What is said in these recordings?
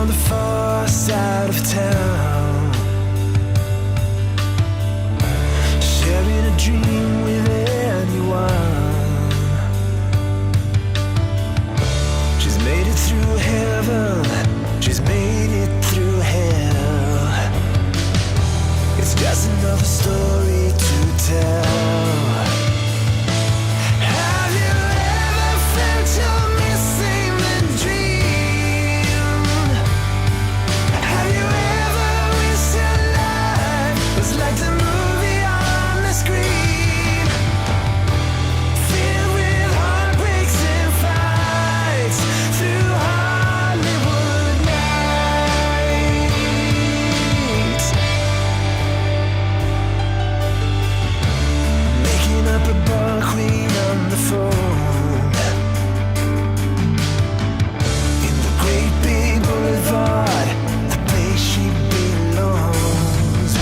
on the far side of town, sharing a dream with anyone. She's made it through heaven, she's made it through hell. It's just another story to tell. Have you ever felt you're missing the dream? Have you ever wished your life was like the movie on the screen, filled with heartbreaks and fights through Hollywood nights, making up a bar queen on the phone in the great big boulevard, the place she belongs.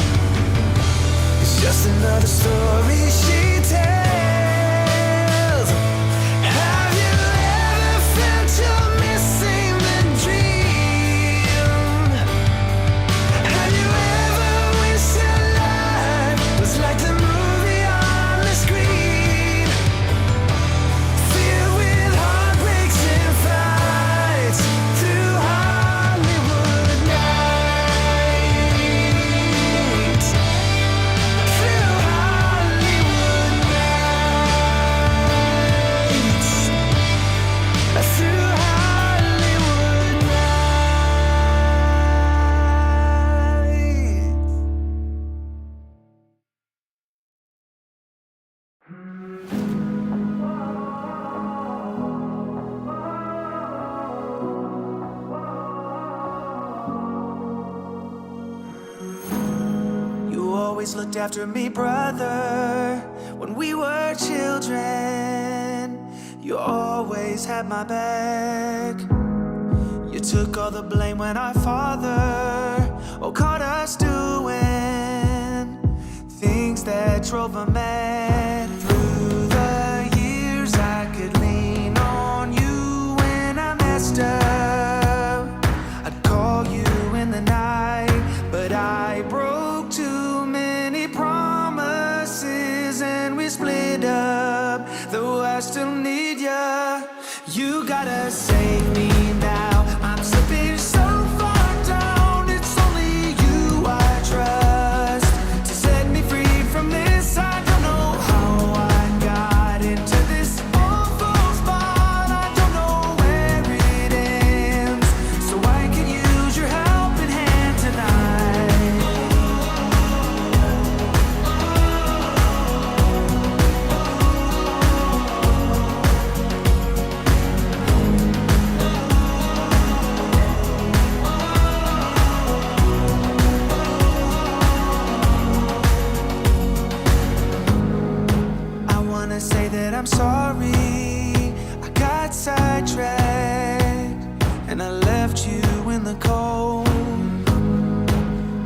It's just another story she tells. Have you ever felt you're missing the dream? Have you ever wished your life was like the movie on the screen, filled with heartbreaks and fights through Hollywood nights, through Hollywood nights, through Hollywood nights. You always looked after me, brother, when we were children. You always had my back. You took all the blame when our father caught us doing things that drove him mad. Through the years I could lean on you when I messed up. I'd call you in the night, but I broke too many promises and we split up. Though I still need ya, you gotta save me now. I'm slipping so far down, it's only you I trust to set me free from this. I don't know how I got into this awful spot. I don't know where it ends, so I can use your helping hand tonight. I wanna say that I'm sorry, I got sidetracked and I left you in the cold.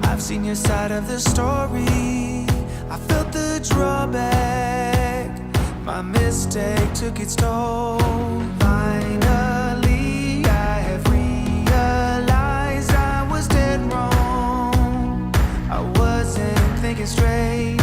I've seen your side of the story, I felt the drawback. My mistake took its toll. Finally, I have realized I was dead wrong. I wasn't thinking straight.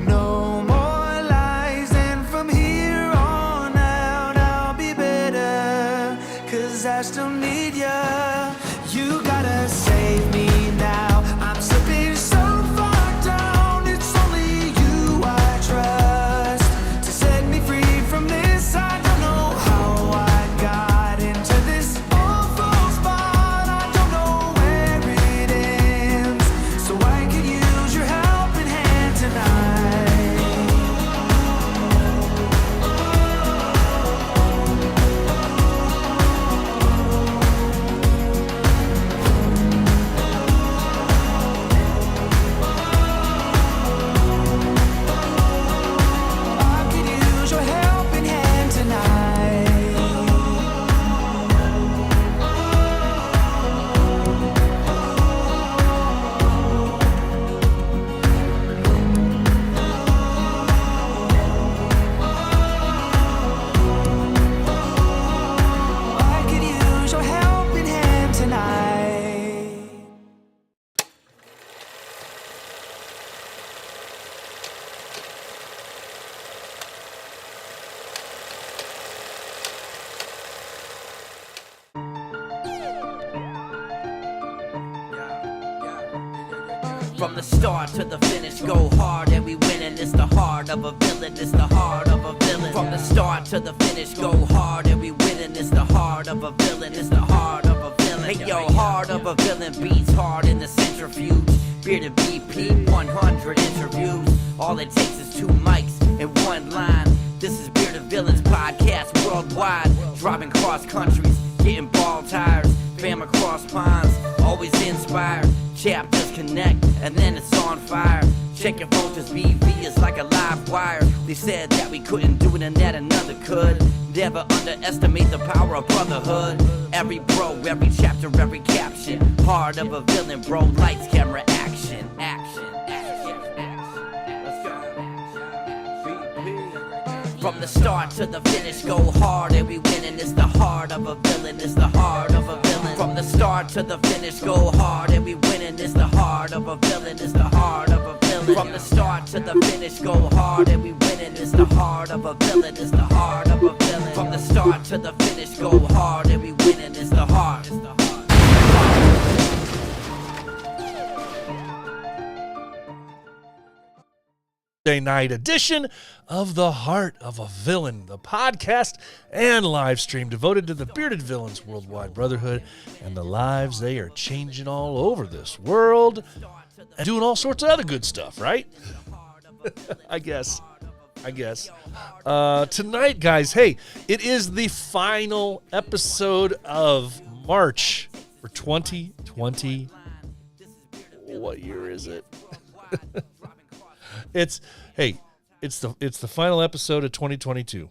No more lies, and from here on out I'll be better, 'cause I still need ya. You gotta save me now. I'm slipping so far down, it's only you I trust to set me free from this. I don't know how I got From the start to the finish, go hard and we winning. It's the heart of a villain, it's the heart of a villain. From the start to the finish, go hard and we winning. It's the heart of a villain, it's the heart of a villain. Hey yo, heart of a villain beats hard in the centrifuge. Bearded BP, 100 interviews. All it takes is 2 mics and 1 line. This is Bearded Villains podcast worldwide. Driving cross countries, getting ball tires. Fam across ponds, always inspired. Chapters connect, and then it's on fire. Check your phone, cause BV is like a live wire. They said that we couldn't do it and that another could. Never underestimate the power of brotherhood. Every bro, every chapter, every caption. Heart of a villain, bro, lights, camera, action. Action. From the start to the finish, go hard and we winning. It's the heart of a villain, it's the heart of a villain. From the start to the finish, go hard and we winning. It's the heart of a villain, it's the heart of a villain. From the start to the finish, go hard and we winning. It's the heart of a villain, it's the heart of a villain. From the start to the finish, go hard and we winning. It's the heart, it's the heart. Night edition of The Heart of a Villain, the podcast and live stream devoted to the bearded villains worldwide brotherhood and the lives they are changing all over this world and doing all sorts of other good stuff, right? I guess. Tonight, guys, hey, it is the final episode of March for 2020. What year is it? It's the final episode of 2022,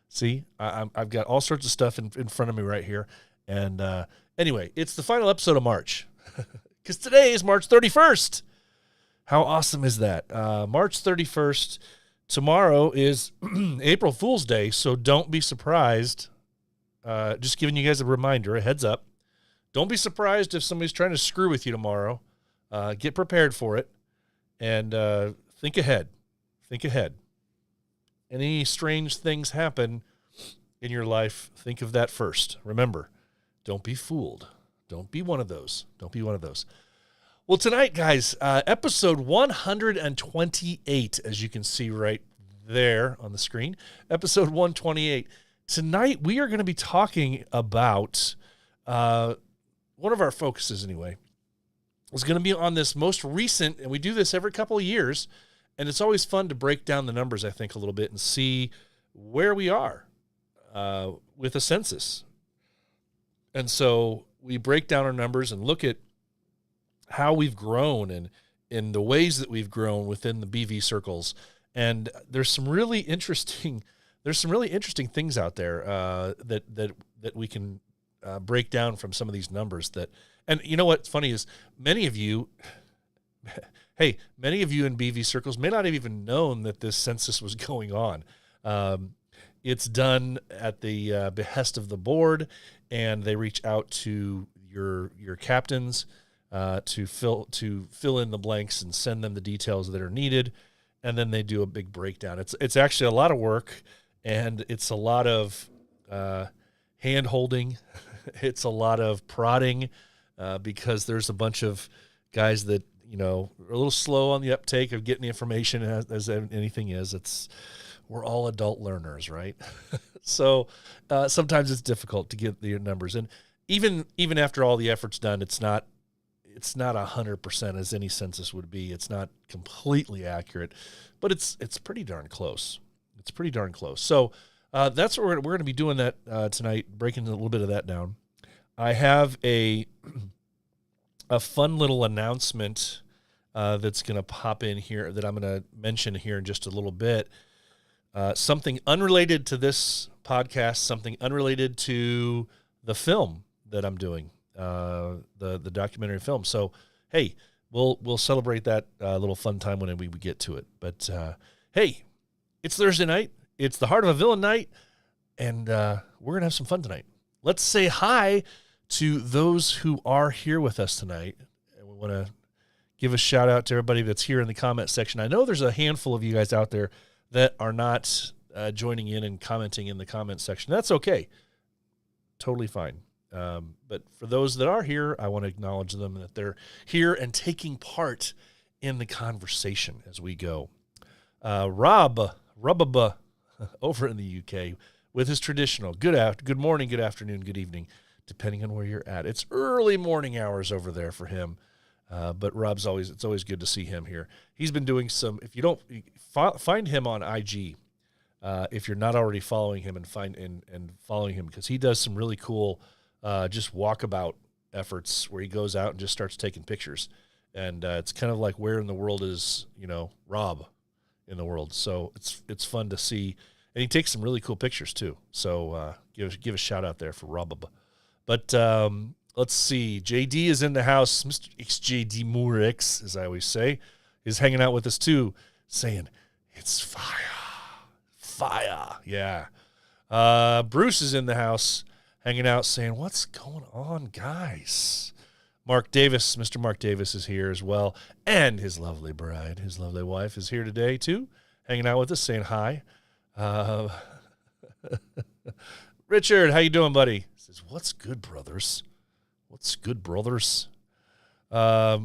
See, I've got all sorts of stuff in front of me right here, and anyway, it's the final episode of March, because today is March 31st. How awesome is that? March 31st. Tomorrow is April Fool's Day, so don't be surprised. Just giving you guys a reminder, a heads up. Don't be surprised if somebody's trying to screw with you tomorrow. Get prepared for it, and think ahead. Think ahead. Any strange things happen in your life, think of that first. Remember, don't be fooled. Don't be one of those. Don't be one of those. Well, tonight, guys, episode 128, as you can see right there on the screen, episode 128. Tonight, we are going to be talking about... one of our focuses, anyway, is going to be on this most recent, and we do this every couple of years, and it's always fun to break down the numbers, I think, a little bit and see where we are with a census. And so we break down our numbers and look at how we've grown and in the ways that we've grown within the BV circles. And there's some really interesting things out there that we can break down from some of these numbers and you know what's funny is many of you in BV circles may not have even known that this census was going on. It's done at the behest of the board, and they reach out to your captains to fill in the blanks and send them the details that are needed, and then they do a big breakdown. It's actually a lot of work, and it's a lot of hand holding. It's a lot of prodding because there's a bunch of guys that, are a little slow on the uptake of getting the information as anything is. We're all adult learners, right? So sometimes it's difficult to get the numbers. And even after all the effort's done, it's not 100% as any census would be. It's not completely accurate, but it's pretty darn close. It's pretty darn close. So that's what we're going to be doing that tonight, breaking a little bit of that down. I have a fun little announcement that's going to pop in here that I'm going to mention here in just a little bit. Something unrelated to this podcast, something unrelated to the film that I'm doing, the documentary film. So, hey, we'll celebrate that little fun time when we get to it. But hey, it's Thursday night. It's the Heart of a Villain night, and we're going to have some fun tonight. Let's say hi to those who are here with us tonight. And we want to give a shout out to everybody that's here in the comment section. I know there's a handful of you guys out there that are not joining in and commenting in the comment section. That's okay. Totally fine. But for those that are here, I want to acknowledge them that they're here and taking part in the conversation as we go. Rob over in the UK with his traditional good morning, good afternoon, good evening, depending on where you're at. It's early morning hours over there for him. But Rob's it's always good to see him here. He's been doing some, if you don't find him on IG, if you're not already following him and following him, because he does some really cool, just walkabout efforts where he goes out and just starts taking pictures. And, it's kind of like where in the world is, Rob in the world. So it's fun to see. And he takes some really cool pictures too. So, give a shout out there for Rob. But, let's see. JD is in the house. Mr. XJD Moorix, as I always say, is hanging out with us too, saying, it's fire. Fire. Yeah. Bruce is in the house hanging out saying, what's going on, guys? Mr. Mark Davis is here as well. And his lovely bride, his lovely wife is here today too, hanging out with us, saying hi. Richard, how you doing, buddy? He says, what's good, brothers? What's good, brothers? Yeah,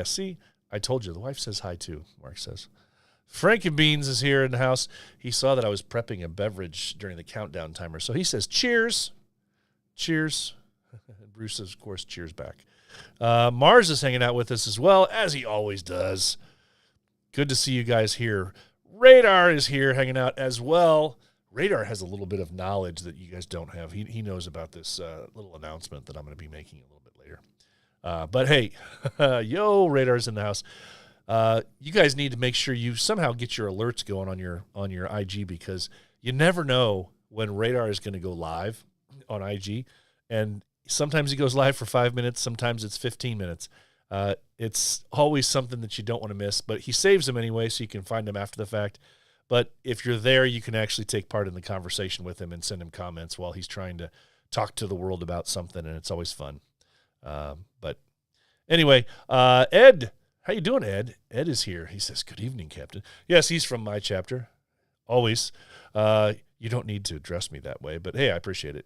see, I told you. The wife says hi, too, Mark says. Frankenbeans is here in the house. He saw that I was prepping a beverage during the countdown timer, so he says, cheers. Cheers. Bruce says, of course, cheers back. Mars is hanging out with us as well, as he always does. Good to see you guys here. Radar is here hanging out as well. Radar has a little bit of knowledge that you guys don't have. He knows about this little announcement that I'm going to be making a little bit later. But hey, yo, Radar's in the house. You guys need to make sure you somehow get your alerts going on your IG, because you never know when Radar is going to go live on IG. And sometimes he goes live for 5 minutes. Sometimes it's 15 minutes. It's always something that you don't want to miss. But he saves them anyway, so you can find them after the fact. But if you're there, you can actually take part in the conversation with him and send him comments while he's trying to talk to the world about something, and it's always fun. But anyway, Ed, how you doing, Ed? Ed is here. He says, good evening, Captain. Yes, he's from my chapter. Always. You don't need to address me that way, but hey, I appreciate it.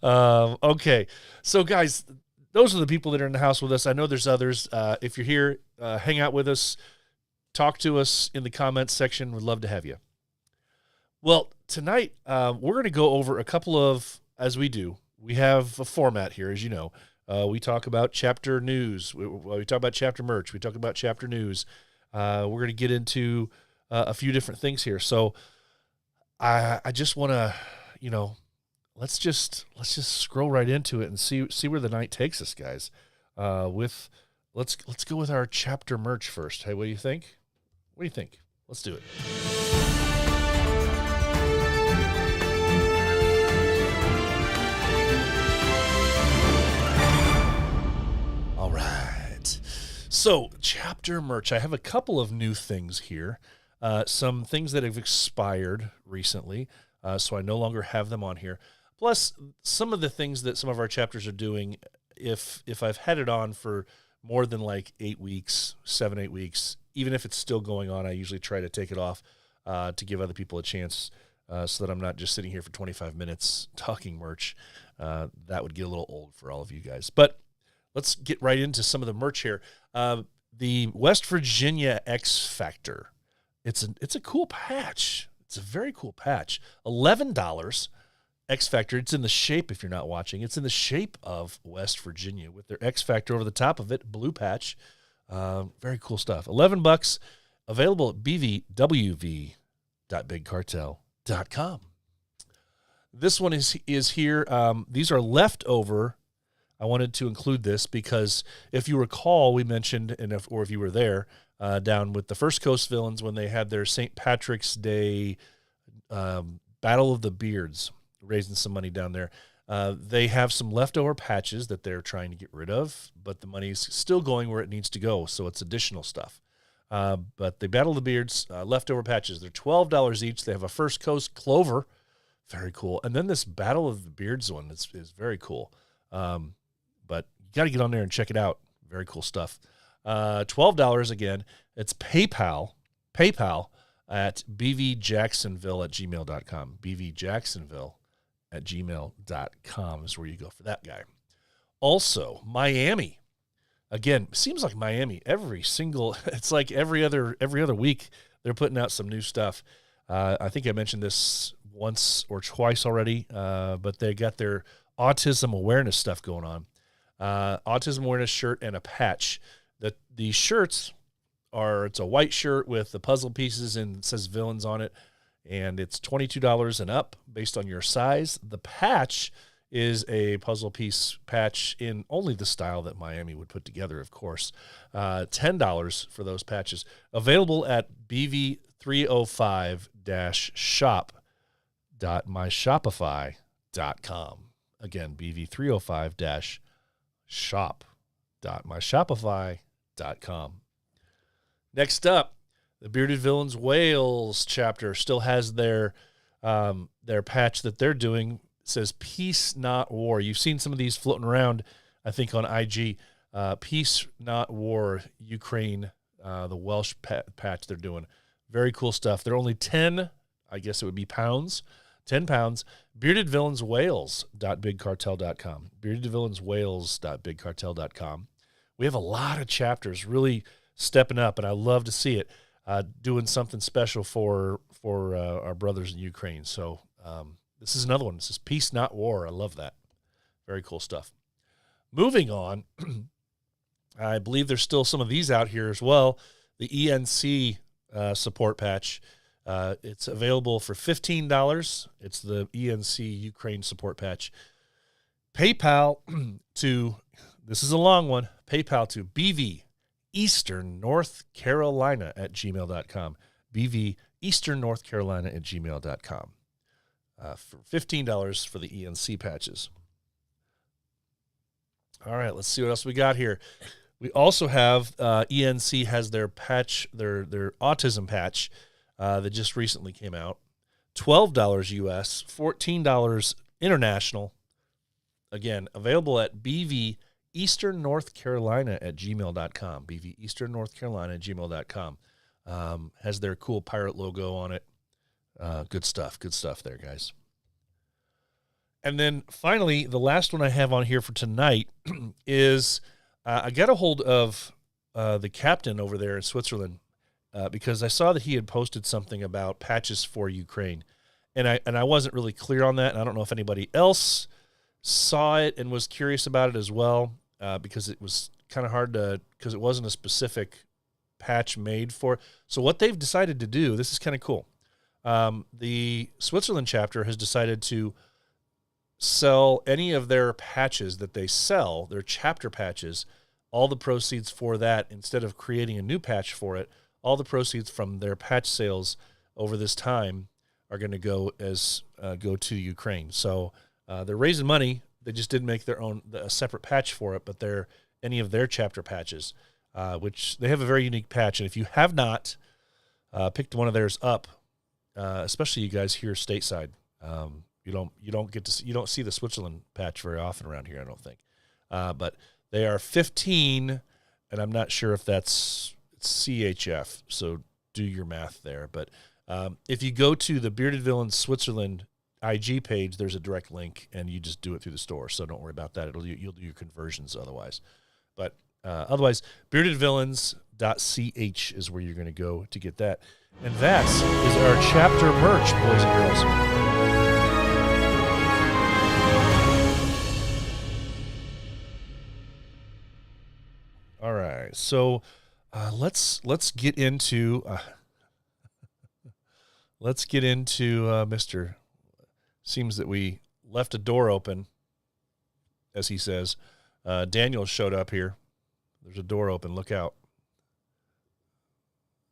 Okay. So, guys, those are the people that are in the house with us. I know there's others. If you're here, hang out with us. Talk to us in the comments section. We'd love to have you. Well, tonight we're going to go over a couple of, as we do, we have a format here, as you know. We talk about chapter news. We talk about chapter merch. We talk about chapter news. We're going to get into a few different things here. So I just want to, let's just scroll right into it and see where the night takes us, guys. Let's go with our chapter merch first. Hey, what do you think? What do you think? Let's do it. All right. So, chapter merch. I have a couple of new things here. Some things that have expired recently, so I no longer have them on here. Plus, some of the things that some of our chapters are doing, if I've had it on for more than like 8 weeks, 7-8 weeks, even if it's still going on, I usually try to take it off to give other people a chance so that I'm not just sitting here for 25 minutes talking merch. That would get a little old for all of you guys. But let's get right into some of the merch here. The West Virginia X Factor. It's a cool patch. It's a very cool patch. $11. X Factor. It's in the shape, if you're not watching, it's in the shape of West Virginia with their X Factor over the top of it, blue patch. Very cool stuff. $11, available at bvwv.bigcartel.com. This one is here. These are leftover. I wanted to include this because if you recall, we mentioned, or if you were there, down with the First Coast Villains when they had their St. Patrick's Day Battle of the Beards, raising some money down there. They have some leftover patches that they're trying to get rid of, but the money's still going where it needs to go, so it's additional stuff. But the Battle of the Beards, leftover patches, they're $12 each. They have a First Coast Clover, very cool. And then this Battle of the Beards one is very cool. But you got to get on there and check it out. Very cool stuff. $12 again. It's PayPal at bvjacksonville@gmail.com. bvjacksonville gmail.com is where you go for that guy. Also, Miami. Again, seems like Miami it's like every other week they're putting out some new stuff. I think I mentioned this once or twice already, but they got their autism awareness stuff going on. Autism awareness shirt and a patch. The shirts it's a white shirt with the puzzle pieces and it says villains on it, and it's $22 and up based on your size. The patch is a puzzle piece patch in only the style that Miami would put together, of course. $10 for those patches. Available at bv305-shop.myshopify.com. Again, bv305-shop.myshopify.com. Next up, the Bearded Villains Wales chapter still has their patch that they're doing. It says Peace Not War. You've seen some of these floating around, I think, on IG. Peace Not War, Ukraine, the Welsh patch they're doing. Very cool stuff. They're only 10, I guess it would be pounds, 10 pounds. BeardedVillainsWales.BigCartel.com. BeardedVillainsWales.BigCartel.com. We have a lot of chapters really stepping up, and I love to see it, doing something special for our brothers in Ukraine. So this is another one. This is Peace Not War. I love that. Very cool stuff. Moving on, I believe there's still some of these out here as well. The ENC support patch. It's available for $15. It's the ENC Ukraine support patch. PayPal to, this is a long one, PayPal to BV Eastern North Carolina at gmail.com. BV Eastern North Carolina at gmail.com. For $15 for the ENC patches. All right, let's see what else we got here. We also have ENC has their patch, their autism patch that just recently came out. $12 US, $14 international. Again, available at BV Eastern North Carolina at gmail.com. BV Eastern North Carolina at gmail.com. Has their cool pirate logo on it. Good stuff there, guys. And then finally, the last one I have on here for tonight is I got a hold of the captain over there in Switzerland because I saw that he had posted something about patches for Ukraine. And I wasn't really clear on that, and I don't know if anybody else saw it and was curious about it as well, because it was kind of hard because it wasn't a specific patch made for it. So what they've decided to do, this is kind of cool. The Switzerland chapter has decided to sell any of their patches that they sell, their chapter patches, all the proceeds for that, instead of creating a new patch for it, all the proceeds from their patch sales over this time are going to go to Ukraine. So they're raising money. They just didn't make a separate patch for it, but any of their chapter patches, which they have a very unique patch. And if you have not picked one of theirs up, especially you guys here stateside, you don't see the Switzerland patch very often around here, I don't think. But they are 15, and I'm not sure if that's CHF, so do your math there. But if you go to the Bearded Villains Switzerland IG page, there's a direct link, and you just do it through the store, so don't worry about that. You'll do your conversions otherwise. But otherwise, beardedvillains.ch is where you're going to go to get that. And that is our chapter merch, boys and girls. All right, so let's get into Mr. Seems that we left a door open, as he says. Daniel showed up here. There's a door open. Look out.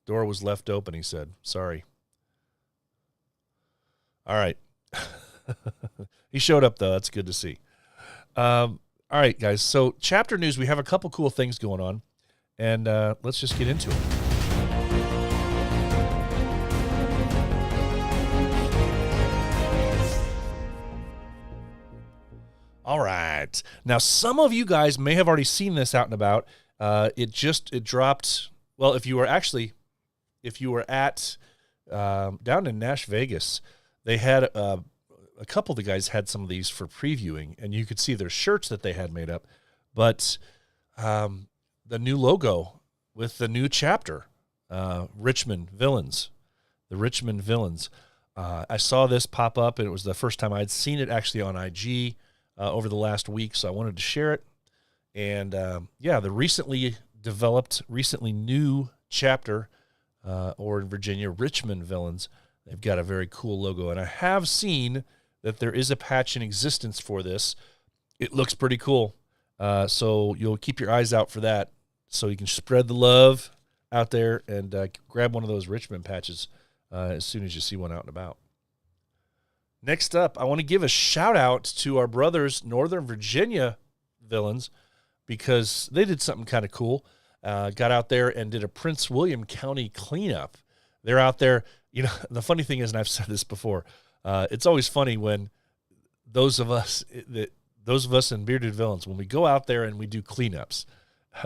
Door was left open, he said. Sorry. All right. He showed up, though. That's good to see. All right, guys. So chapter news, we have a couple cool things going on, and let's just get into it. All right. Now, some of you guys may have already seen this out and about. It dropped. Well, if you were at down in Nash Vegas, they had a couple of the guys had some of these for previewing, and you could see their shirts that they had made up. But the new logo with the new chapter, Richmond Villains, the Richmond Villains. I saw this pop up, and it was the first time I'd seen it actually on IG over the last week, so I wanted to share it. And, the recently developed, recently new chapter, or in Virginia, Richmond Villains, they've got a very cool logo. And I have seen that there is a patch in existence for this. It looks pretty cool. So you'll keep your eyes out for that so you can spread the love out there and grab one of those Richmond patches as soon as you see one out and about. Next up, I want to give a shout out to our brothers, Northern Virginia Villains, because they did something kind of cool. Got out there and did a Prince William County cleanup. They're out there. You know, the funny thing is, and I've said this before, it's always funny when those of us in Bearded Villains, when we go out there and we do cleanups,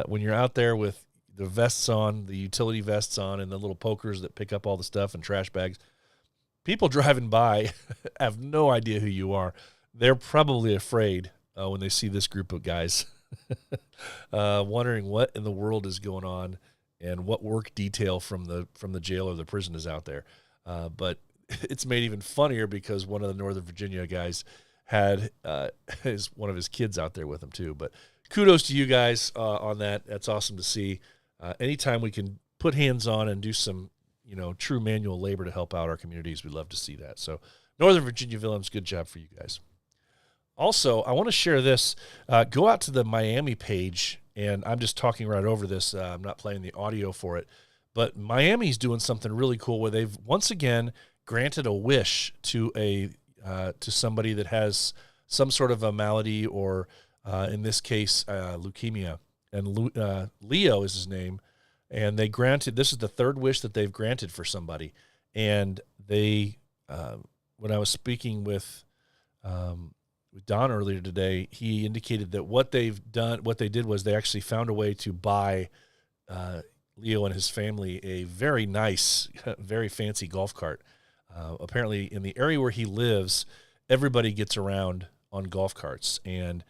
when you're out there with the vests on, the utility vests on, and the little pokers that pick up all the stuff and trash bags, people driving by have no idea who you are. They're probably afraid when they see this group of guys, wondering what in the world is going on and what work detail from the jail or the prison is out there. But it's made even funnier because one of the Northern Virginia guys had one of his kids out there with him too. But kudos to you guys on that. That's awesome to see. Anytime we can put hands on and do some, true manual labor to help out our communities, we love to see that. So Northern Virginia Villains, good job for you guys. Also, I want to share this. Go out to the Miami page, and I'm just talking right over this. I'm not playing the audio for it. But Miami's doing something really cool where they've once again granted a wish to somebody that has some sort of a malady or, in this case, leukemia. And Leo is his name. And they granted, this is the third wish that they've granted for somebody. And they, when I was speaking with Don earlier today, he indicated that what they did was they actually found a way to buy Leo and his family a very nice, very fancy golf cart. Apparently in the area where he lives, everybody gets around on golf carts. And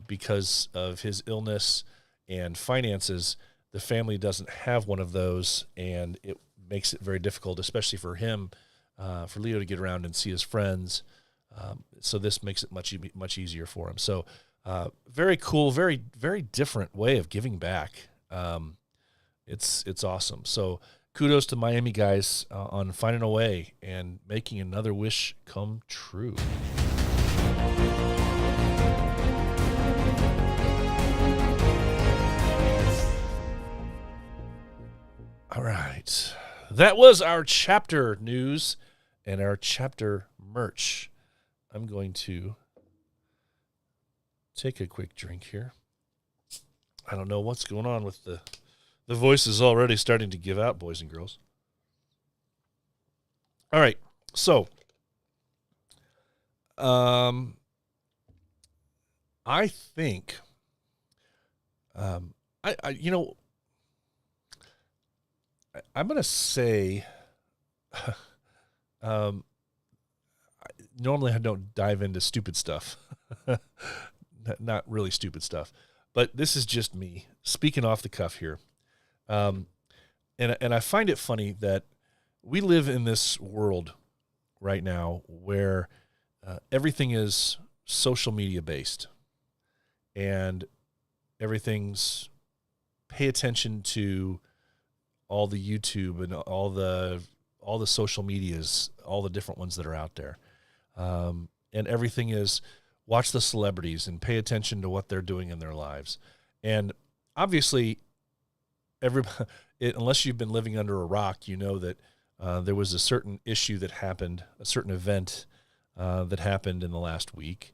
because of his illness and finances, the family doesn't have one of those, and it makes it very difficult, especially for him, for Leo to get around and see his friends. So this makes it much easier for him. So very cool, very, very different way of giving back. It's awesome. So kudos to Miami guys on finding a way and making another wish come true. All right. That was our chapter news and our chapter merch. I'm going to take a quick drink here. I don't know what's going on with the voice is already starting to give out, boys and girls. All right. So, I think, I'm going to say, normally I don't dive into stupid stuff, not really stupid stuff, but this is just me speaking off the cuff here. And I find it funny that we live in this world right now where everything is social media based and everything's pay attention to all the YouTube and all the social medias, all the different ones that are out there. And everything is watch the celebrities and pay attention to what they're doing in their lives. And obviously, unless you've been living under a rock, you know that there was a certain issue that happened, a certain event that happened in the last week.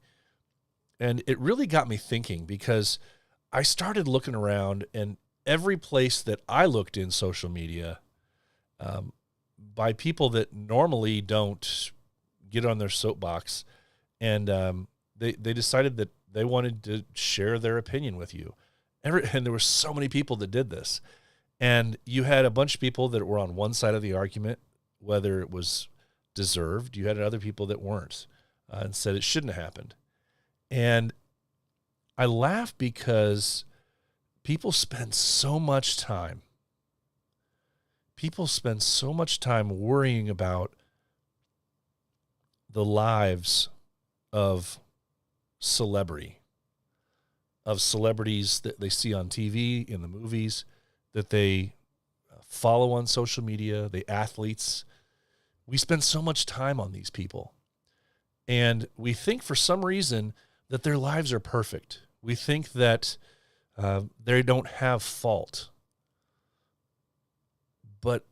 And it really got me thinking because I started looking around, and every place that I looked in social media, by people that normally don't get on their soapbox, and they decided that they wanted to share their opinion with you. And there were so many people that did this. And you had a bunch of people that were on one side of the argument, whether it was deserved. You had other people that weren't. and said it shouldn't have happened. And I laugh because people spend so much time. People spend so much time worrying about the lives of celebrities that they see on TV, in the movies, that they follow on social media, the athletes. We spend so much time on these people. And we think for some reason that their lives are perfect. We think that they don't have fault. But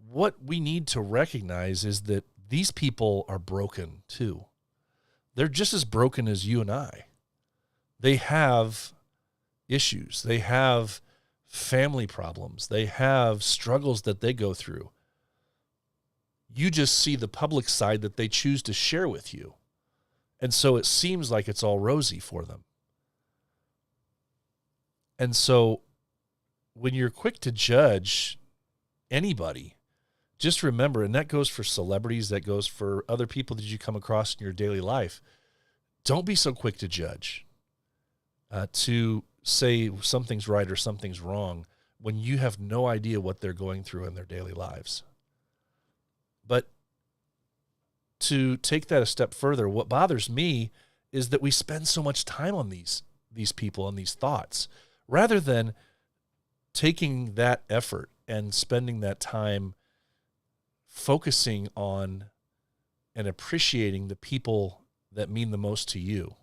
what we need to recognize is that these people are broken too. They're just as broken as you and I. They have issues. They have family problems. They have struggles that they go through. You just see the public side that they choose to share with you. And so it seems like it's all rosy for them. And so when you're quick to judge anybody, just remember, and that goes for celebrities, that goes for other people that you come across in your daily life, don't be so quick to judge, to say something's right or something's wrong when you have no idea what they're going through in their daily lives. But to take that a step further, what bothers me is that we spend so much time on these people and these thoughts, rather than taking that effort and spending that time focusing on and appreciating the people that mean the most to you,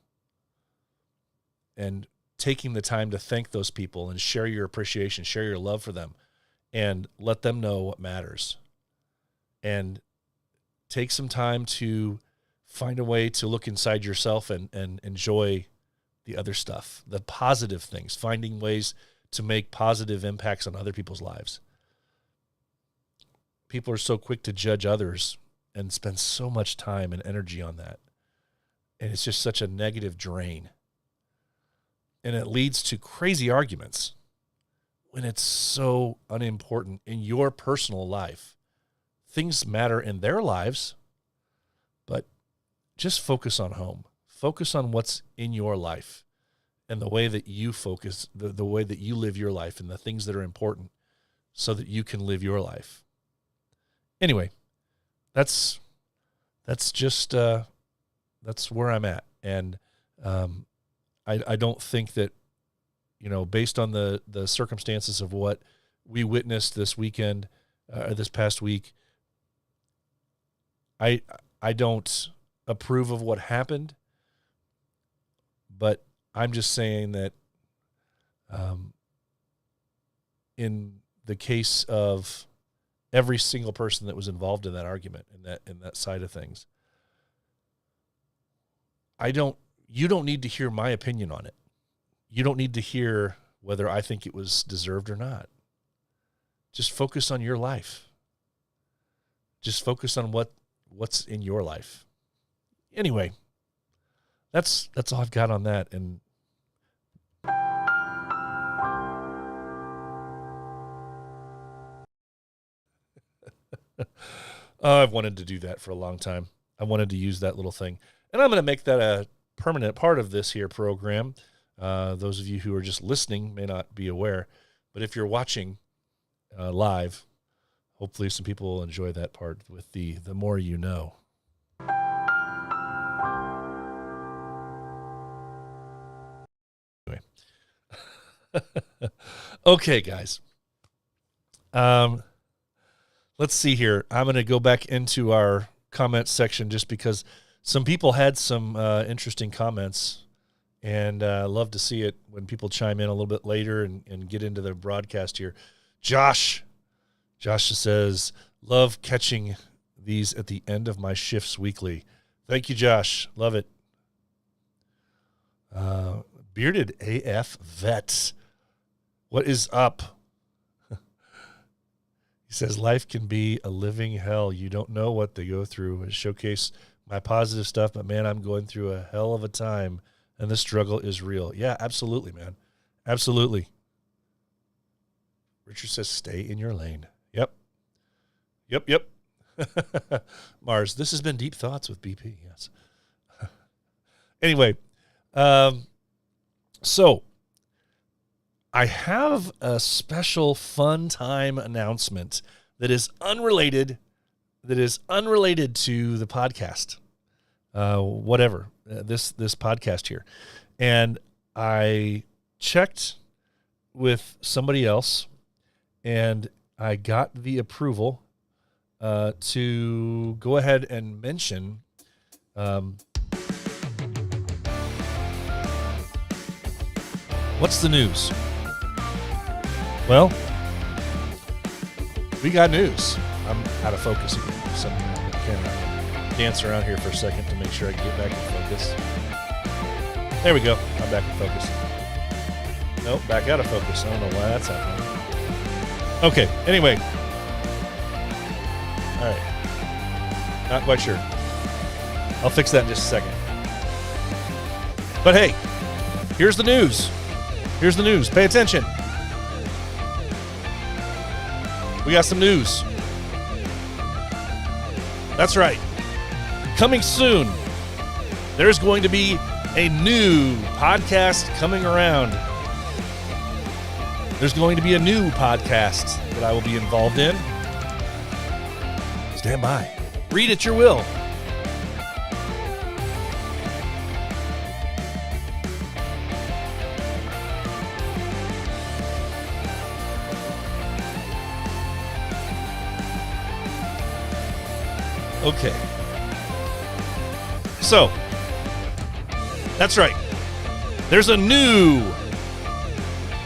and taking the time to thank those people and share your appreciation, share your love for them, and let them know what matters. And take some time to find a way to look inside yourself and enjoy the other stuff, the positive things, finding ways to make positive impacts on other people's lives. People are so quick to judge others and spend so much time and energy on that. And it's just such a negative drain. And it leads to crazy arguments when it's so unimportant in your personal life. Things matter in their lives, but just focus on home. Focus on what's in your life and the way that you focus, the way that you live your life and the things that are important so that you can live your life. Anyway, that's just, that's where I'm at. And I don't think that, based on the circumstances of what we witnessed this weekend, this past week, I don't approve of what happened, but I'm just saying that in the case of every single person that was involved in that argument, in that side of things, you don't need to hear my opinion on it. You don't need to hear whether I think it was deserved or not. Just focus on your life. Just focus on what's in your life. Anyway, that's all I've got on that. And I've wanted to do that for a long time. I wanted to use that little thing. And I'm going to make that a permanent part of this here program. Those of you who are just listening may not be aware, but if you're watching live, hopefully some people will enjoy that part with the more you know. Anyway. Okay, guys. Let's see here. I'm going to go back into our comment section just because some people had some interesting comments, and I love to see it when people chime in a little bit later and get into the broadcast here. Josh says, love catching these at the end of my shifts weekly. Thank you, Josh. Love it. Bearded AF Vets. What is up? He says, life can be a living hell. You don't know what they go through. I showcase my positive stuff, but man, I'm going through a hell of a time, and the struggle is real. Yeah, absolutely, man. Absolutely. Richard says, stay in your lane. Yep. Mars, this has been Deep Thoughts with BP. Yes. Anyway, so I have a special fun time announcement that is unrelated to the podcast, this podcast here. And I checked with somebody else, and I got the approval to go ahead and mention what's the news? Well, we got news. I'm out of focus again. So I can dance around here for a second to make sure I can get back in focus. There we go. I'm back in focus. Nope, back out of focus. I don't know why that's happening. Okay, anyway. All right. Not quite sure. I'll fix that in just a second. But hey, here's the news. Here's the news. Pay attention. We got some news. That's right. Coming soon, there's going to be a new podcast coming around. There's going to be a new podcast that I will be involved in. Stand by. Read at your will. Okay. So, that's right. There's a new...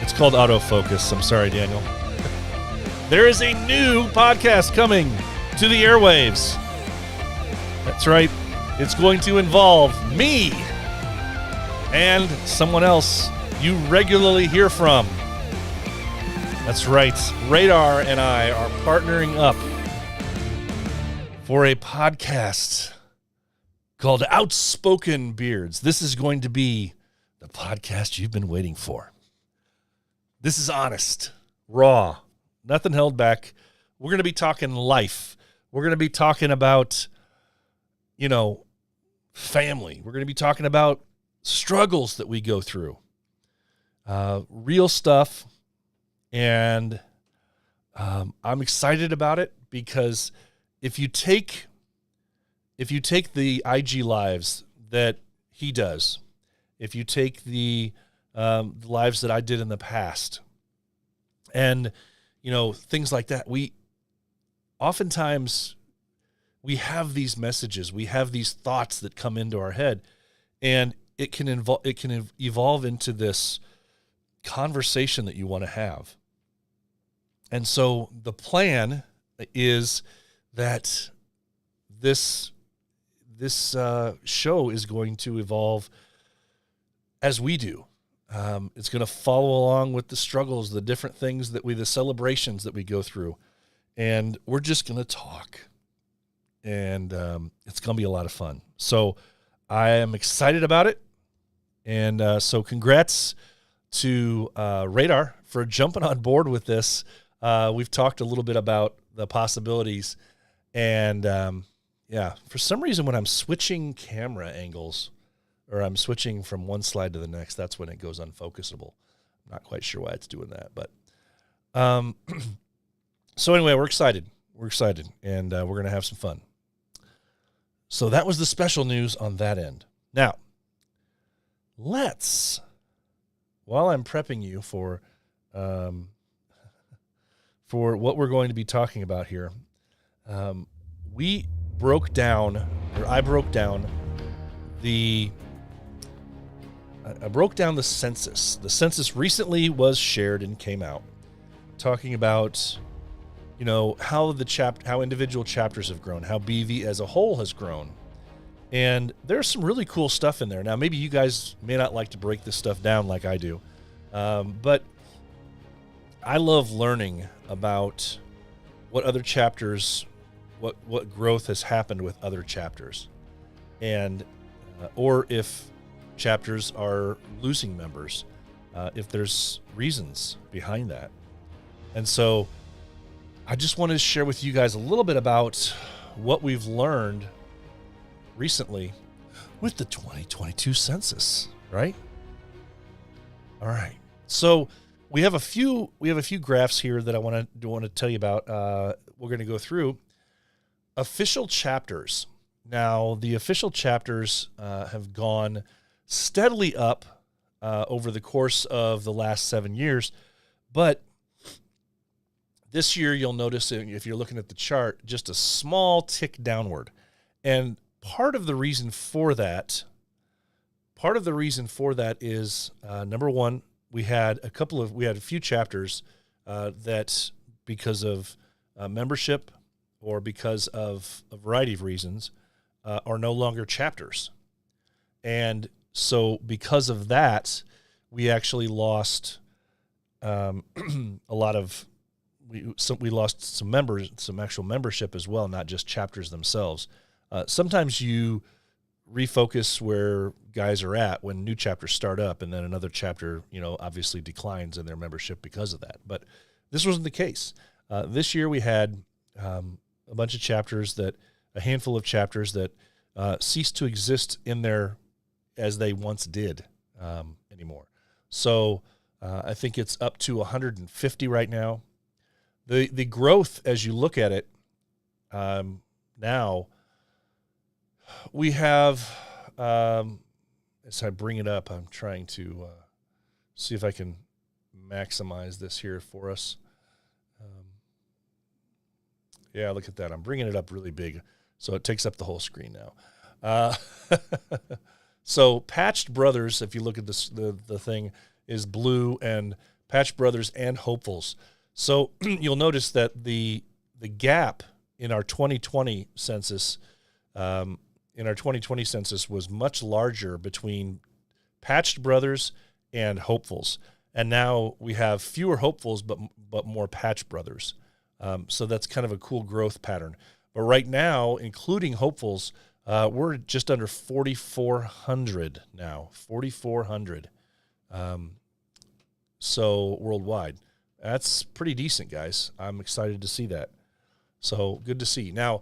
It's called autofocus. I'm sorry, Daniel. There is a new podcast coming to the airwaves. That's right. It's going to involve me and someone else you regularly hear from. That's right. Radar and I are partnering up for a podcast called Outspoken Beards. This is going to be the podcast you've been waiting for. This is honest, raw, nothing held back. We're going to be talking life. We're going to be talking about, family. We're going to be talking about struggles that we go through, real stuff. And I'm excited about it because if you take the IG lives that he does, if you take the lives that I did in the past, and things like that, we oftentimes have these messages, we have these thoughts that come into our head, and it can evolve into this conversation that you want to have. And so the plan is that this show is going to evolve as we do. It's going to follow along with the struggles, the different things the celebrations that we go through. And we're just going to talk. And it's going to be a lot of fun. So I am excited about it. And so congrats to Radar for jumping on board with this. We've talked a little bit about the possibilities. And for some reason when I'm switching camera angles, or I'm switching from one slide to the next, that's when it goes unfocusable. I'm not quite sure why it's doing that. But so anyway, we're excited. And we're going to have some fun. So that was the special news on that end. Now, while I'm prepping you for what we're going to be talking about here, I broke down the census. The census recently was shared and came out, talking about, how individual chapters have grown, how BV as a whole has grown. And there's some really cool stuff in there. Now, maybe you guys may not like to break this stuff down like I do, but I love learning about what other chapters, what growth has happened with other chapters, and or if chapters are losing members, if there's reasons behind that. And so I just wanted to share with you guys a little bit about what we've learned recently with the 2022 census, right? All right. So we have a few graphs here that I want to tell you about. We're going to go through official chapters. Now, the official chapters have gone steadily up over the course of the last 7 years, but this year you'll notice, if you're looking at the chart, just a small tick downward. And part of the reason for that is number one, we had a few chapters that, because of membership or because of a variety of reasons, are no longer chapters. And so because of that, we actually lost a lot of, we lost some members, some actual membership as well, not just chapters themselves. Sometimes you refocus where guys are at when new chapters start up, and then another chapter, obviously declines in their membership because of that. But this wasn't the case. This year we had a handful of chapters that ceased to exist in there as they once did anymore. So I think it's up to 150 right now. The growth, as you look at it now, we have, as I bring it up, I'm trying to see if I can maximize this here for us. Yeah, look at that. I'm bringing it up really big, so it takes up the whole screen now. So Patched Brothers, if you look at this, the thing is blue, and Patched Brothers and Hopefuls. So you'll notice that the gap in our 2020 census, was much larger between Patched Brothers and Hopefuls, and now we have fewer Hopefuls but more Patched Brothers. So that's kind of a cool growth pattern. But right now, including Hopefuls, we're just under 4,400 now. 4,400. So worldwide, that's pretty decent, guys. I'm excited to see that. So good to see. Now,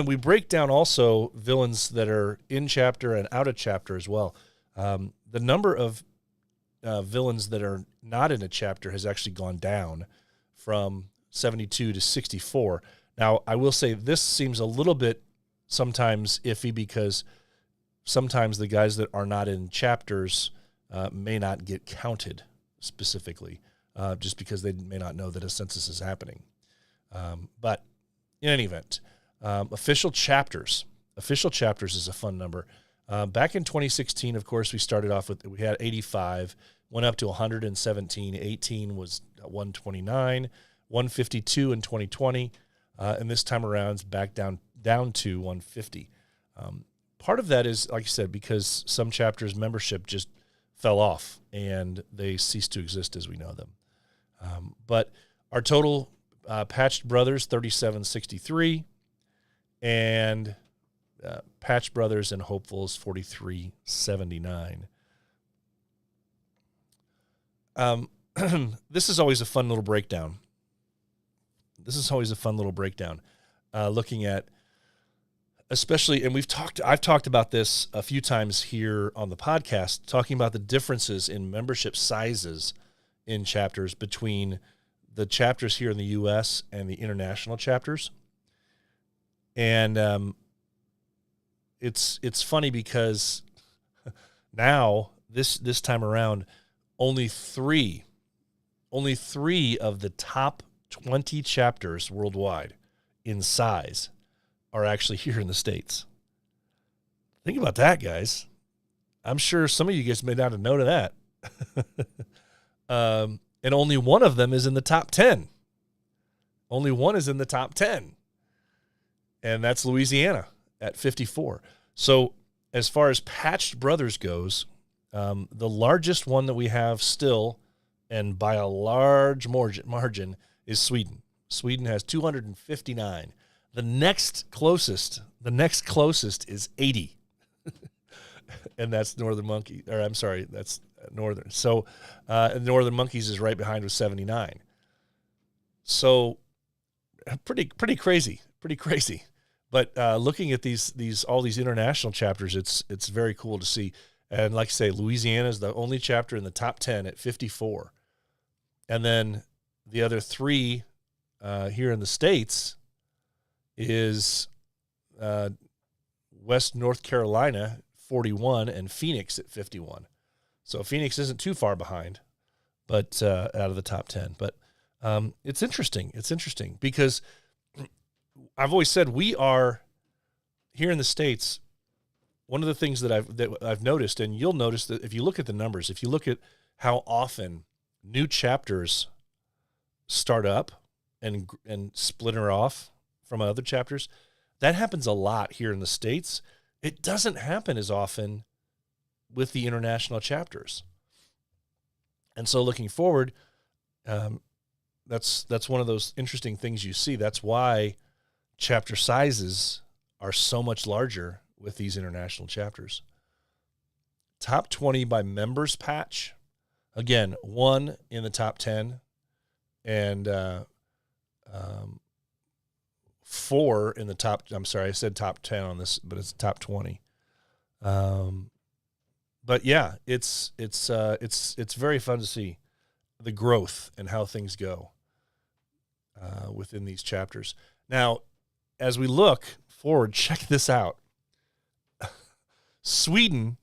we break down also villains that are in chapter and out of chapter as well. The number of villains that are not in a chapter has actually gone down from 72 to 64. Now, I will say this seems a little bit sometimes iffy, because sometimes the guys that are not in chapters may not get counted specifically, just because they may not know that a census is happening. But in any event, official chapters is a fun number. Back in 2016, of course, we had 85, went up to 117, 18 was 129, 152 in 2020, and this time around it's back down to 150. Part of that is, like I said, because some chapters' membership just fell off and they ceased to exist as we know them. But our total Patched Brothers, 3763, and Patched Brothers and Hopefuls, 4379. This is always a fun little breakdown. Looking at, especially, and I've talked about this a few times here on the podcast, talking about the differences in membership sizes in chapters between the chapters here in the U.S. and the international chapters. And it's funny because now this time around, only three of the top 20 chapters worldwide in size are actually here in the States. Think about that, guys. I'm sure some of you guys may not have known of that. And only one of them is in the top 10. Only one is in the top 10. And that's Louisiana at 54. So as far as Patched Brothers goes, the largest one that we have still, and by a large margin, is Sweden. Sweden has 259. The next closest is 80. And that's Northern Monkey, or I'm sorry, that's Northern. So Northern Monkeys is right behind with 79. So pretty crazy. But looking at all these international chapters, it's very cool to see. And like I say, Louisiana is the only chapter in the top 10 at 54. And then the other three here in the States is West North Carolina, 41, and Phoenix at 51. So Phoenix isn't too far behind, but out of the top 10. But it's interesting. It's interesting because I've always said we are here in the States. One of the things that I've noticed, and you'll notice that if you look at the numbers, if you look at how often new chapters start up and splinter off from other chapters, that happens a lot here in the States. It doesn't happen as often with the international chapters. And so looking forward, that's one of those interesting things you see. That's why chapter sizes are so much larger with these international chapters. Top 20 by members patch. Again, 1 in the top 10 and 4 in the top. I'm sorry, I said top 10 on this, but it's top 20. But yeah, it's very fun to see the growth and how things go within these chapters. Now, as we look forward, check this out. Sweden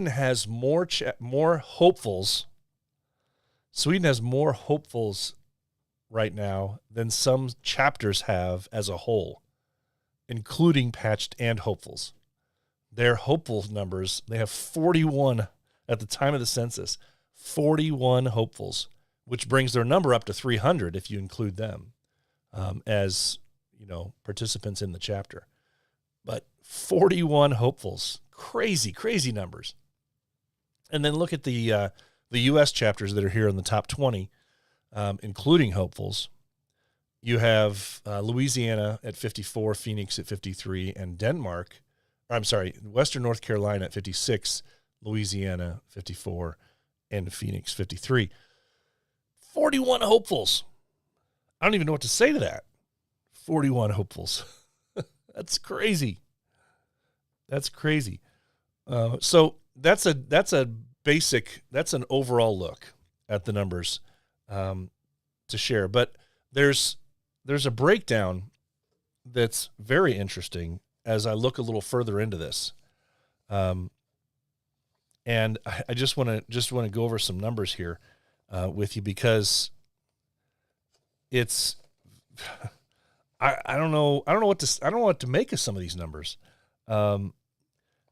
has more hopefuls. Sweden has more hopefuls right now than some chapters have as a whole, including patched and hopefuls. Their hopeful numbers, they have 41 at the time of the census, 41 hopefuls, which brings their number up to 300 if you include them as, participants in the chapter. But 41 hopefuls, crazy numbers. And then look at the U.S. chapters that are here in the top 20, including hopefuls. You have Louisiana at 54, Phoenix at 53, and Western North Carolina at 56, Louisiana 54, and Phoenix 53. 41 hopefuls. I don't even know what to say to that. 41 hopefuls. That's crazy. That's crazy. So that's an overall look at the numbers to share. But there's a breakdown that's very interesting as I look a little further into this. And I just want to go over some numbers here with you because it's I don't know what to make of some of these numbers.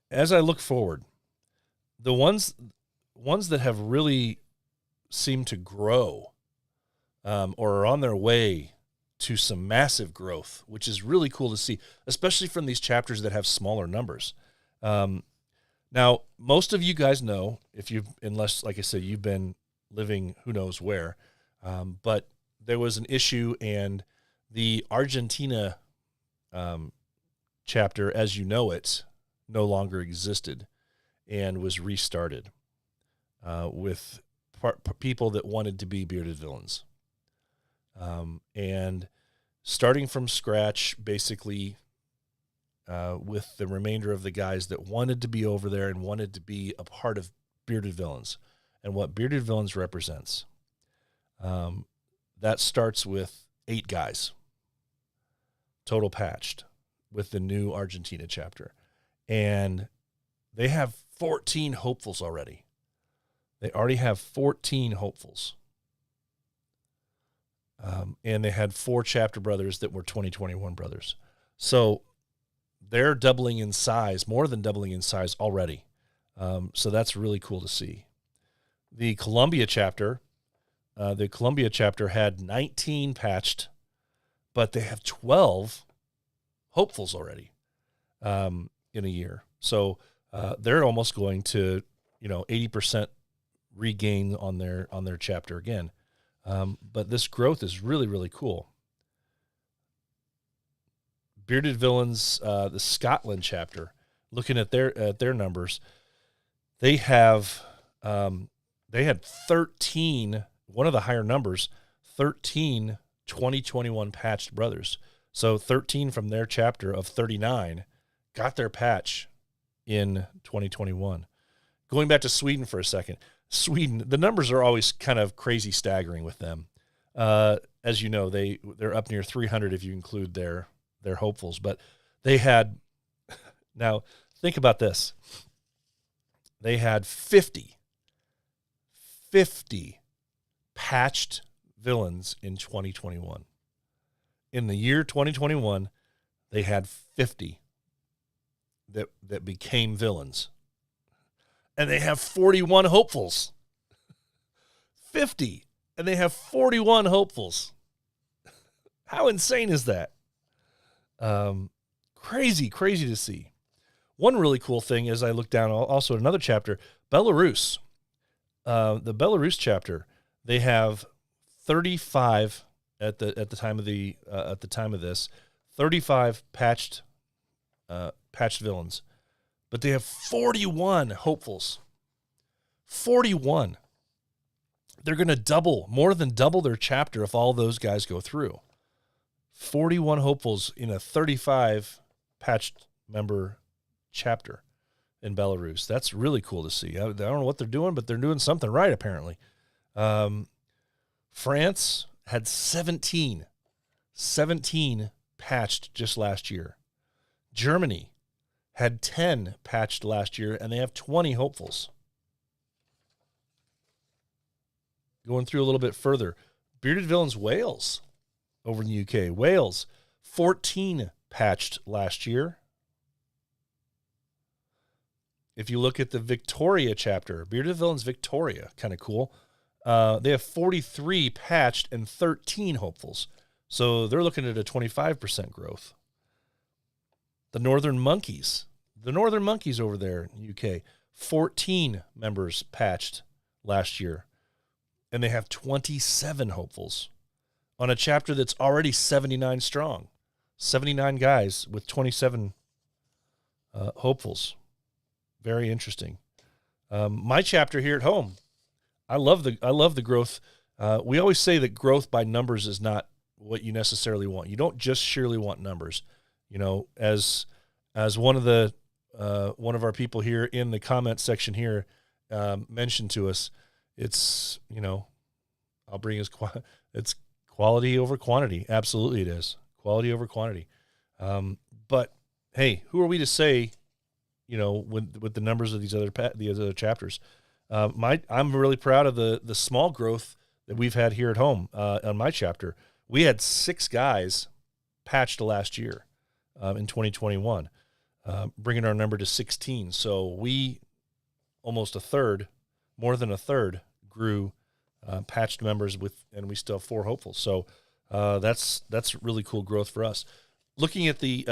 As I look forward, the ones that have really seemed to grow or are on their way to some massive growth, which is really cool to see, especially from these chapters that have smaller numbers. Now, most of you guys know, unless, like I said, you've been living who knows where, but there was an issue and the Argentina chapter, as you know it, no longer existed and was restarted with people that wanted to be bearded villains. And starting from scratch, basically, with the remainder of the guys that wanted to be over there and wanted to be a part of bearded villains and what bearded villains represents. That starts with 8 guys, total patched, with the new Argentina chapter. And they have 14 hopefuls already. They already have 14 hopefuls. And they had 4 chapter brothers that were 2021 brothers. So they're doubling in size, more than doubling in size already. So that's really cool to see. The Columbia chapter had 19 patched, but they have 12 hopefuls already in a year. So they're almost going to 80% regain on their chapter again. But this growth is really, really cool. Bearded Villains, the Scotland chapter, looking at their numbers, they had 13, one of the higher numbers, 13 2021 patched brothers. So 13 from their chapter of 39 got their patch in 2021. Going back to Sweden for a second. Sweden, the numbers are always kind of crazy staggering with them. As you know, they're up near 300 if you include their hopefuls. But they had, now think about this. They had 50 patched villains in 2021. In the year 2021, they had 50 that became villains. And they have 41 hopefuls. 50. And they have 41 hopefuls. How insane is that? Crazy to see. One really cool thing as I look down also at another chapter, Belarus. The Belarus chapter, they have 35 at the time of this, 35 patched villains, but they have 41 hopefuls. 41. They're going to more than double their chapter if all those guys go through. 41 hopefuls in a 35 patched member chapter in Belarus. That's really cool to see. I don't know what they're doing, but they're doing something right, apparently. France had 17 patched just last year. Germany had 10 patched last year, and they have 20 hopefuls. Going through a little bit further, Bearded Villains Wales over in the UK. Wales, 14 patched last year. If you look at the Victoria chapter, Bearded Villains Victoria, kind of cool. They have 43 patched and 13 hopefuls. So they're looking at a 25% growth. The Northern Monkeys over there in the UK, 14 members patched last year. And they have 27 hopefuls on a chapter that's already 79 strong. 79 guys with 27 hopefuls. Very interesting. My chapter here at home, I love the growth. We always say that growth by numbers is not what you necessarily want. You don't just surely want numbers. You know, as one of our people here in the comment section here mentioned to us, it's, you know, it's quality over quantity. Absolutely it is. Quality over quantity. But hey, who are we to say, you know, with the numbers of these other chapters? I'm really proud of the small growth that we've had here at home on my chapter. We had 6 guys patched last year in 2021, bringing our number to 16. So we almost more than a third grew patched members and we still have 4 hopefuls. So that's really cool growth for us. Looking at the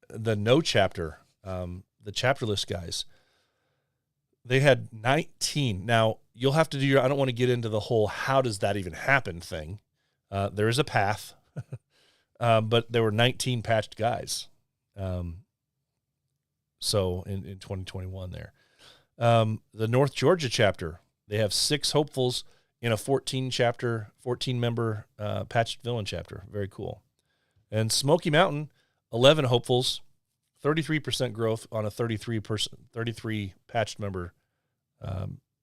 no chapter, the chapterless guys, they had 19. Now you'll have to do I don't want to get into the whole how does that even happen thing. There is a path, but there were 19 patched guys. So in 2021 there, the North Georgia chapter, they have 6 hopefuls in a 14 member patched villain chapter. Very cool. And Smoky Mountain, 11 hopefuls, 33% growth on a 33 patched member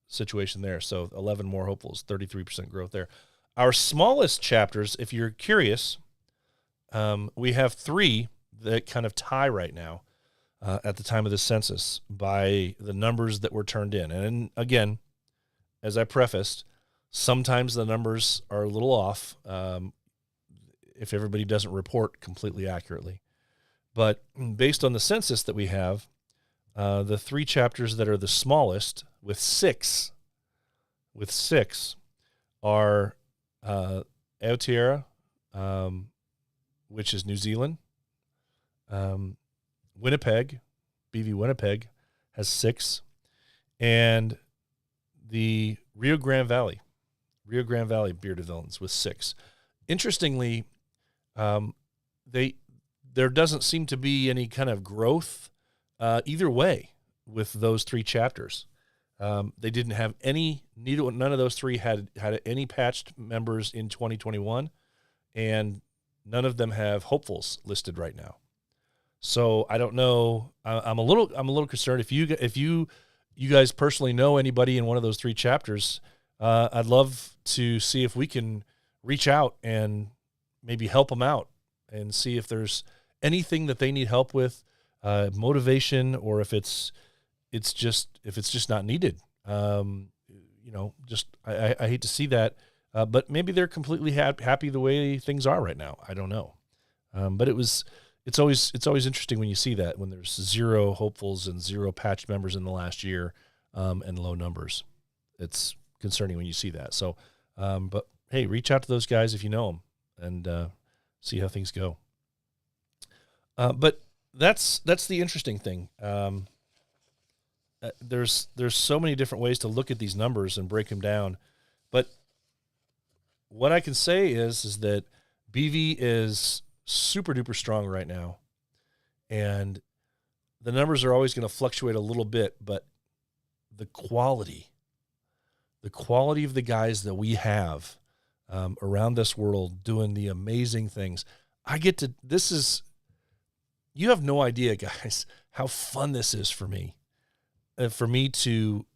situation there. So 11 more hopefuls, 33% growth there. Our smallest chapters, if you're curious, we have 3 that kind of tie right now at the time of the census by the numbers that were turned in. And again, as I prefaced, sometimes the numbers are a little off if everybody doesn't report completely accurately. But based on the census that we have, the 3 chapters that are the smallest with 6 are Aotearoa, which is New Zealand. Winnipeg, BV Winnipeg, has 6. And the Rio Grande Valley Bearded Villains with 6. Interestingly, there doesn't seem to be any kind of growth either way with those 3 chapters. They didn't have none of those 3 had any patched members in 2021, and none of them have hopefuls listed right now. So I don't know. I'm a little concerned. If you guys personally know anybody in one of those 3 chapters, I'd love to see if we can reach out and maybe help them out and see if there's anything that they need help with, motivation, or if it's just not needed. Just I hate to see that, but maybe they're completely happy the way things are right now. I don't know, but it's always interesting when you see that, when there's 0 hopefuls and 0 patched members in the last year, and low numbers. It's concerning when you see that. So, but hey, reach out to those guys if you know them and see how things go. But that's the interesting thing. There's so many different ways to look at these numbers and break them down. But what I can say is that BV is super duper strong right now. And the numbers are always going to fluctuate a little bit, but the quality of the guys that we have around this world doing the amazing things. You have no idea, guys, how fun this is for me. For me to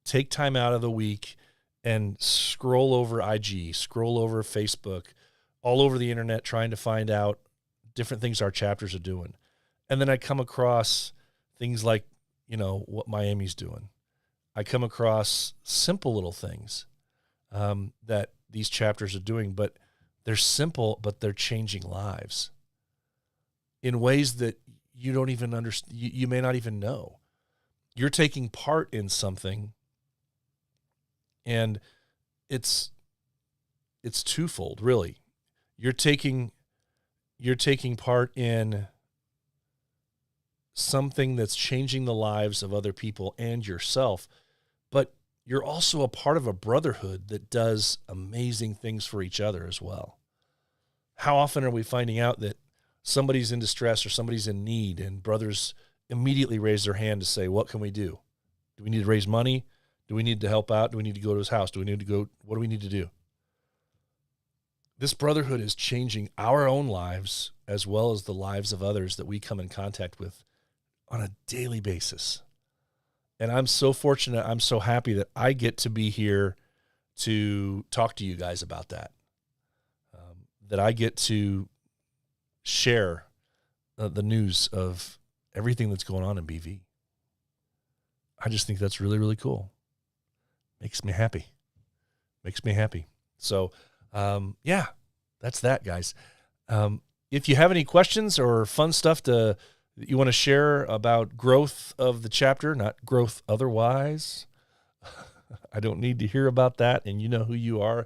take time out of the week and scroll over IG, scroll over Facebook, all over the internet, trying to find out different things our chapters are doing. And then I come across things like, what Miami's doing. I come across simple little things that these chapters are doing, but they're simple, but they're changing lives in ways that you don't even understand. You may not even know. You're taking part in something, and it's twofold, really. You're taking part in something that's changing the lives of other people and yourself, but you're also a part of a brotherhood that does amazing things for each other as well. How often are we finding out that somebody's in distress or somebody's in need, and brothers immediately raise their hand to say, what can we do? Do we need to raise money? Do we need to help out? Do we need to go to his house? What do we need to do? This brotherhood is changing our own lives as well as the lives of others that we come in contact with on a daily basis. And I'm so fortunate. I'm so happy that I get to be here to talk to you guys about that, that I get to share the news of everything that's going on in BV. I just think that's really, really cool. Makes me happy. So, that's that, guys. If you have any questions or fun stuff that you want to share about growth of the chapter, not growth otherwise, I don't need to hear about that. And you know who you are.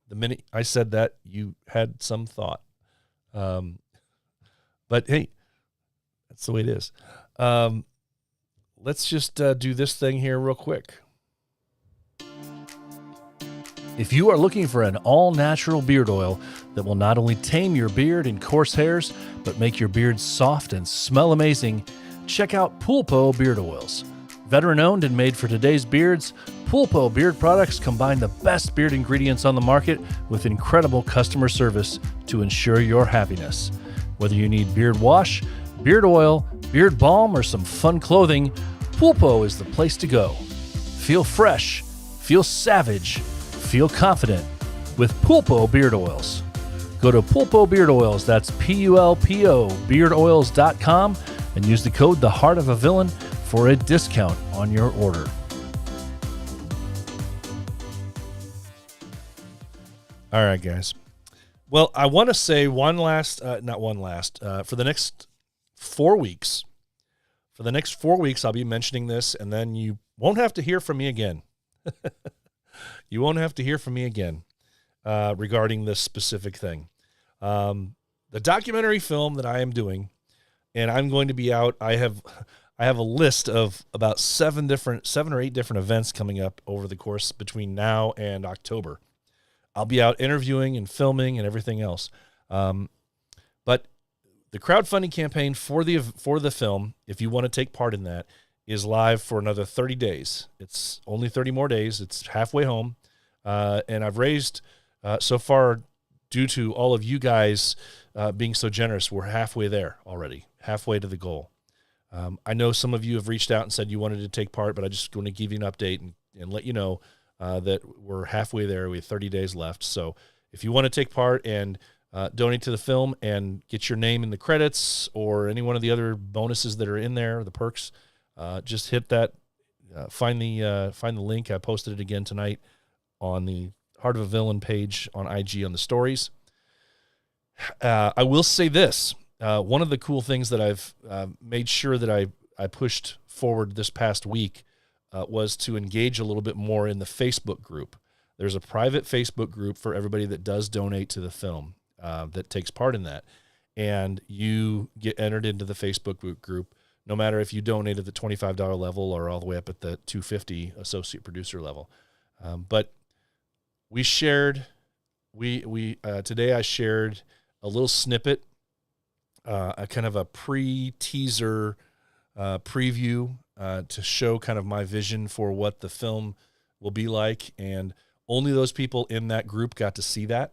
The minute I said that, you had some thought. But hey, that's the way it is. Let's just do this thing here real quick. If you are looking for an all-natural beard oil that will not only tame your beard and coarse hairs, but make your beard soft and smell amazing, check out Pulpo Beard Oils. Veteran-owned and made for today's beards, Pulpo beard products combine the best beard ingredients on the market with incredible customer service to ensure your happiness. Whether you need beard wash, beard oil, beard balm, or some fun clothing, Pulpo is the place to go. Feel fresh, feel savage, feel confident with Pulpo Beard Oils. Go to Pulpo Beard Oils, that's Pulpo beardoils.com, and use the code The Heart of a Villain for a discount on your order. All right, guys. Well, I want to say for the next 4 weeks. For the next 4 weeks, I'll be mentioning this, and then you won't have to hear from me again. You won't have to hear from me again regarding this specific thing. The documentary film that I am doing, and I'm going to be out. I have a list of about 7 or 8 different events coming up over the course between now and October. I'll be out interviewing and filming and everything else. But the crowdfunding campaign for the film, if you want to take part in that, is live for another 30 days. It's only 30 more days. It's halfway home. And I've raised so far due to all of you guys being so generous, we're halfway there already, halfway to the goal. I know some of you have reached out and said you wanted to take part, but I just want to give you an update and let you know that we're halfway there. We have 30 days left. So if you want to take part and donate to the film and get your name in the credits or any one of the other bonuses that are in there, the perks, just hit that. Find the link. I posted it again tonight on the Heart of a Villain page on IG on the stories. I will say this. One of the cool things that I've made sure that I pushed forward this past week was to engage a little bit more in the Facebook group. There's a private Facebook group for everybody that does donate to the film that takes part in that. And you get entered into the Facebook group, no matter if you donate at the $25 level or all the way up at the $250 associate producer level. But we shared, today I shared a little snippet, a kind of a pre-teaser preview to show kind of my vision for what the film will be like. And only those people in that group got to see that.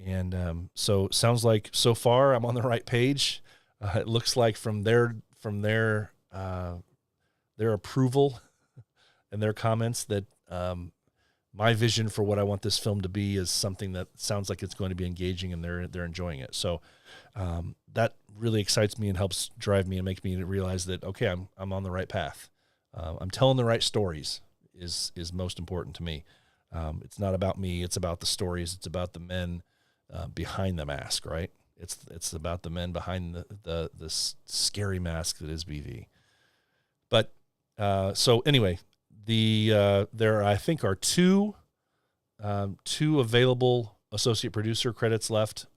And so it sounds like so far I'm on the right page. It looks like from their approval and their comments that my vision for what I want this film to be is something that sounds like it's going to be engaging, and they're enjoying it. So that really excites me and helps drive me and make me realize that, okay, I'm on the right path. I'm telling the right stories is most important to me. It's not about me. It's about the stories. It's about the men behind the mask, right? It's about the men behind the scary mask that is BV. But so anyway, there I think are two available associate producer credits left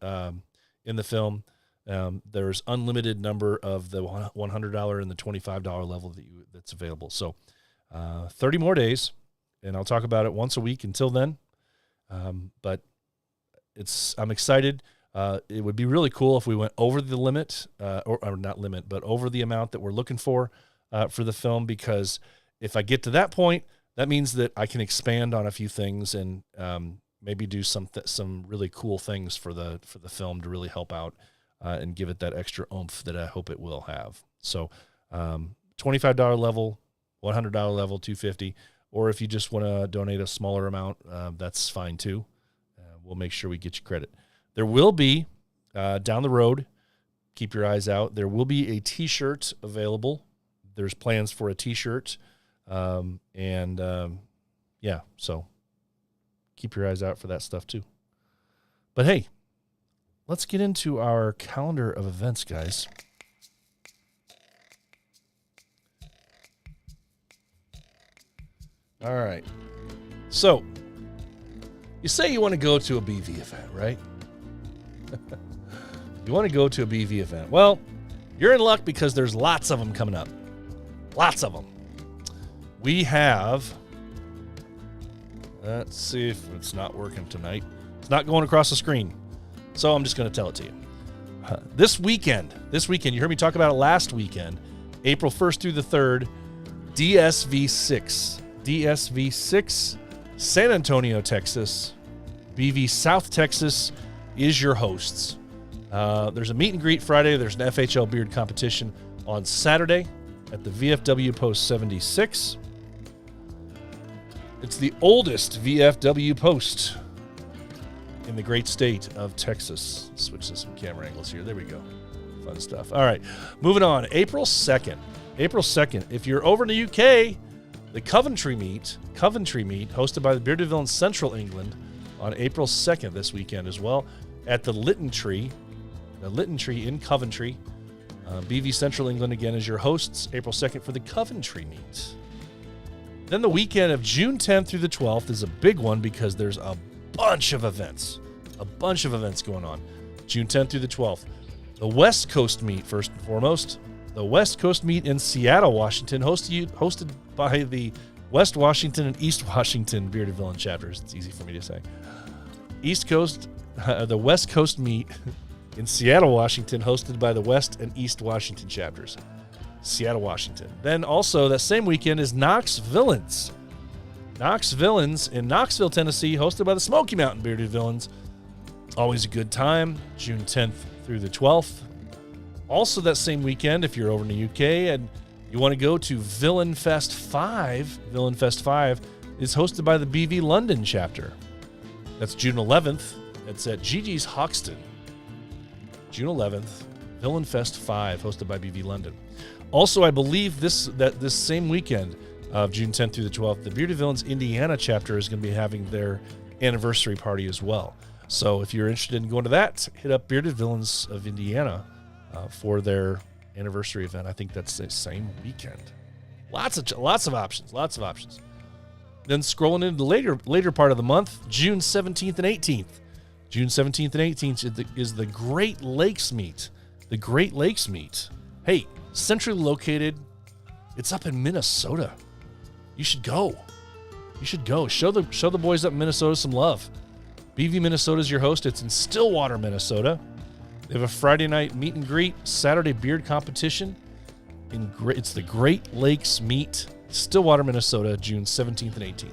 in the film. There's unlimited number of the $100 and the $25 level that's available. So 30 more days, and I'll talk about it once a week until then. But I'm excited. It would be really cool if we went over the limit, or not limit, but over the amount that we're looking for the film, because if I get to that point, that means that I can expand on a few things and maybe do some really cool things for the film to really help out and give it that extra oomph that I hope it will have. So $25 level, $100 level, $250, or if you just want to donate a smaller amount, that's fine too. We'll make sure we get you credit. There will be, down the road, keep your eyes out, there will be a T-shirt available. There's plans for a T-shirt. So keep your eyes out for that stuff too. But hey, let's get into our calendar of events, guys. All right. So, you say you want to go to a BV event, right? You want to go to a BV event. Well, you're in luck because there's lots of them coming up. Lots of them. We have, let's see if it's not working tonight. It's not going across the screen. So I'm just going to tell it to you. This weekend, you heard me talk about it last weekend, April 1st through the 3rd, DSV6, San Antonio, Texas, BV South Texas is your hosts. There's a meet and greet Friday. There's an FHL beard competition on Saturday at the VFW Post 76. It's the oldest VFW post in the great state of Texas. Switch to some camera angles here. There we go. Fun stuff. All right, moving on. April 2nd. If you're over in the UK, the Coventry meet, hosted by the Bearded Villains Central England on April 2nd this weekend as well, at the Lytton Tree in Coventry. BV Central England again is your hosts, April 2nd for the Coventry meet. Then the weekend of June 10th through the 12th is a big one because there's a bunch of events going on. June 10th through the 12th. The West Coast meet, first and foremost. The West Coast meet in Seattle, Washington, hosted by the West Washington and East Washington Bearded Villain chapters. It's easy for me to say. The West Coast meet in Seattle, Washington, hosted by the West and East Washington chapters. Seattle, Washington. Then also that same weekend is Knox Villains. Knox Villains in Knoxville, Tennessee, hosted by the Smoky Mountain Bearded Villains. Always a good time, June 10th through the 12th. Also that same weekend, if you're over in the UK and you want to go to Villainfest 5, Villainfest 5 is hosted by the BV London chapter. That's June 11th. It's at Gigi's Hoxton. June 11th, Villainfest 5, hosted by BV London. Also, I believe this same weekend of June 10th through the 12th, the Bearded Villains Indiana chapter is going to be having their anniversary party as well. So if you're interested in going to that, hit up Bearded Villains of Indiana for their anniversary event. I think that's the same weekend. Lots of options. Then scrolling into the later part of the month, June 17th and 18th. June 17th and 18th is the Great Lakes Meet. The Great Lakes Meet. Hey, centrally located. It's up in Minnesota. You should go. Show the boys up in Minnesota some love. BV Minnesota is your host. It's in Stillwater, Minnesota. They have a Friday night meet and greet, Saturday beard competition. It's the Great Lakes Meet, Stillwater, Minnesota, June 17th and 18th.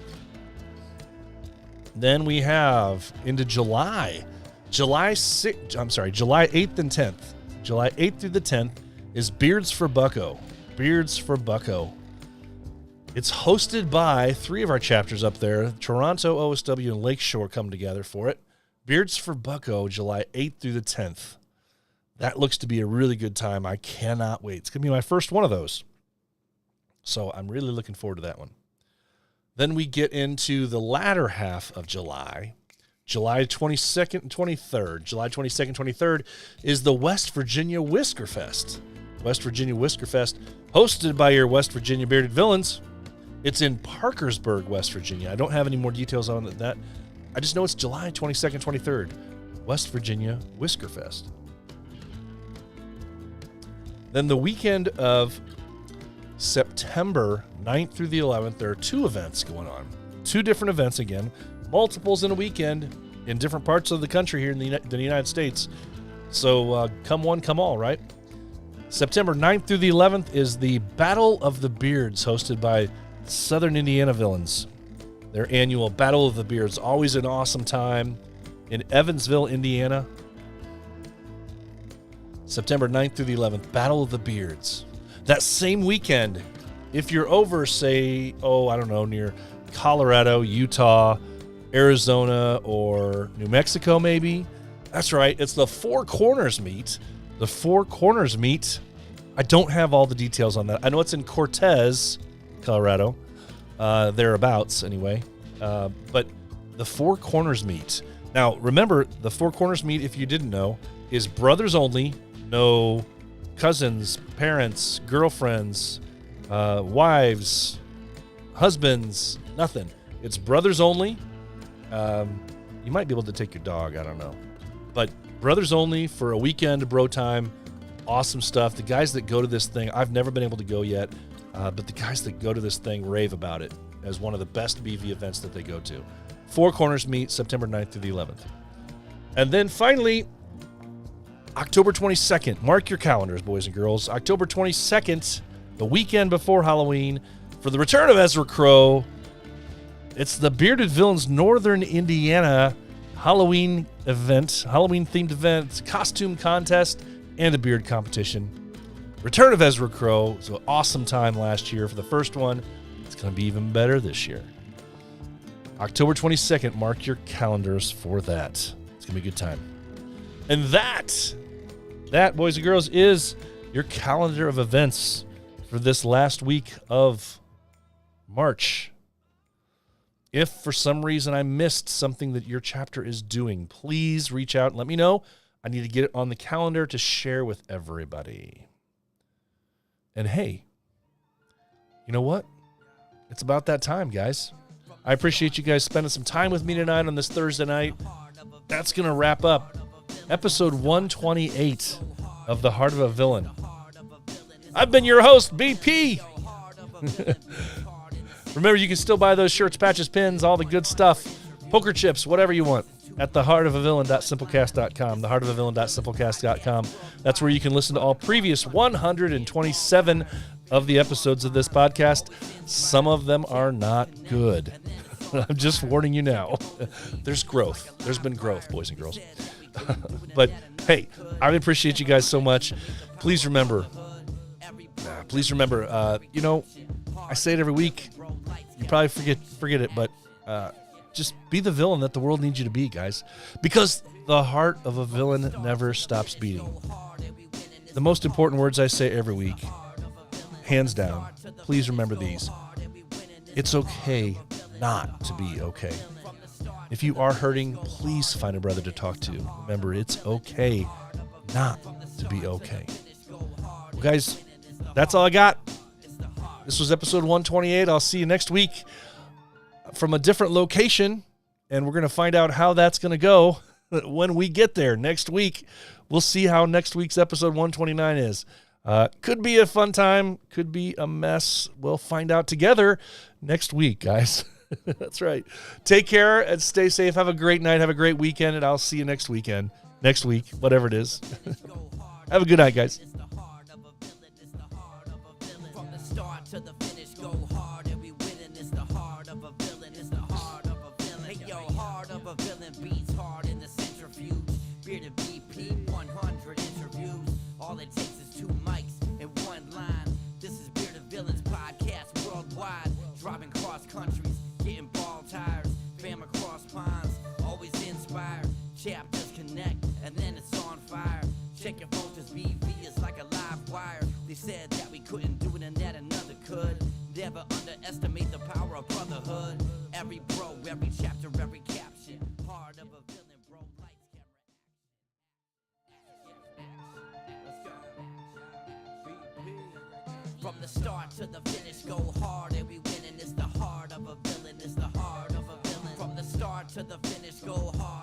Then we have into July 8th and 10th. July 8th through the 10th is Beards for Bucko. Beards for Bucko. It's hosted by 3 of our chapters up there. Toronto, OSW, and Lakeshore come together for it. Beards for Bucko, July 8th through the 10th. That looks to be a really good time. I cannot wait. It's going to be my first one of those. So I'm really looking forward to that one. Then we get into the latter half of July. July 22nd and 23rd. July 22nd and 23rd is the West Virginia Whiskerfest. West Virginia Whiskerfest, hosted by your West Virginia Bearded Villains. It's in Parkersburg, West Virginia. I don't have any more details on that. I just know it's July 22nd, 23rd. West Virginia Whiskerfest. Then the weekend of September 9th through the 11th, there are 2 events going on. 2 different events again. Multiples in a weekend in different parts of the country here in the United States. So come one, come all, right? September 9th through the 11th is the Battle of the Beards, hosted by Southern Indiana Villains. Their annual Battle of the Beards, always an awesome time in Evansville, Indiana. September 9th through the 11th, Battle of the Beards. That same weekend, if you're over, say, near Colorado, Utah, Arizona, or New Mexico maybe, that's right, it's the Four Corners Meet. The Four Corners Meet, I don't have all the details on that. I know it's in Cortez, Colorado, thereabouts anyway. But the Four Corners Meet. Now, remember, the Four Corners Meet, if you didn't know, is brothers only. No cousins, parents, girlfriends, wives, husbands, nothing. It's brothers only. You might be able to take your dog, I don't know. But brothers only for a weekend, bro time. Awesome stuff. The guys that go to this thing, I've never been able to go yet, but the guys that go to this thing rave about it as one of the best BV events that they go to. Four Corners Meet, September 9th through the 11th. And then finally, October 22nd. Mark your calendars, boys and girls. October 22nd, the weekend before Halloween, for the return of Ezra Crow. It's the Bearded Villains Northern Indiana Halloween event, Halloween-themed event, costume contest, and a beard competition. Return of Ezra Crow. It was an awesome time last year for the first one. It's going to be even better this year. October 22nd, mark your calendars for that. It's going to be a good time. And that, boys and girls, is your calendar of events for this last week of March. If for some reason I missed something that your chapter is doing, please reach out and let me know. I need to get it on the calendar to share with everybody. And hey, you know what? It's about that time, guys. I appreciate you guys spending some time with me tonight on this Thursday night. That's going to wrap up episode 128 of The Heart of a Villain. I've been your host, BP. Remember, you can still buy those shirts, patches, pins, all the good stuff, poker chips, whatever you want, at theheartofavillain.simplecast.com, theheartofavillain.simplecast.com. That's where you can listen to all previous 127 of the episodes of this podcast. Some of them are not good. I'm just warning you now. There's growth. There's been growth, boys and girls. But hey, I appreciate you guys so much. Please remember, you know, I say it every week. You probably forget it, but just be the villain that the world needs you to be, guys. Because the heart of a villain never stops beating. The most important words I say every week, hands down, please remember these. It's okay not to be okay. If you are hurting, please find a brother to talk to. Remember, it's okay not to be okay. Well, guys, that's all I got. This was episode 128. I'll see you next week from a different location, and we're going to find out how that's going to go when we get there next week. We'll see how next week's episode 129 is. Could be a fun time, could be a mess. We'll find out together next week, guys. That's right. Take care and stay safe. Have a great night. Have a great weekend, and I'll see you next week, whatever it is. Have a good night, guys. To the finish, go hard, and we winning. It's the heart of a villain. It's the heart of a villain. Hey, yo, heart of a villain beats hard in the centrifuge. Bearded BP, 100 interviews. All it takes is 2 mics and 1 line. This is Bearded Villains podcast worldwide. Driving cross countries, getting ball tires. Fam across ponds, always inspired. Chapters connect, and then it's on fire. Check your filters, BV is like a live wire. They said that we couldn't do it and that another could. Never underestimate the power of brotherhood. Every bro, every chapter, every caption. Heart of a villain, bro. Lights, camera, action. From the start to the finish, go hard and we winning. It's the heart of a villain. It's the heart of a villain. From the start to the finish, go hard.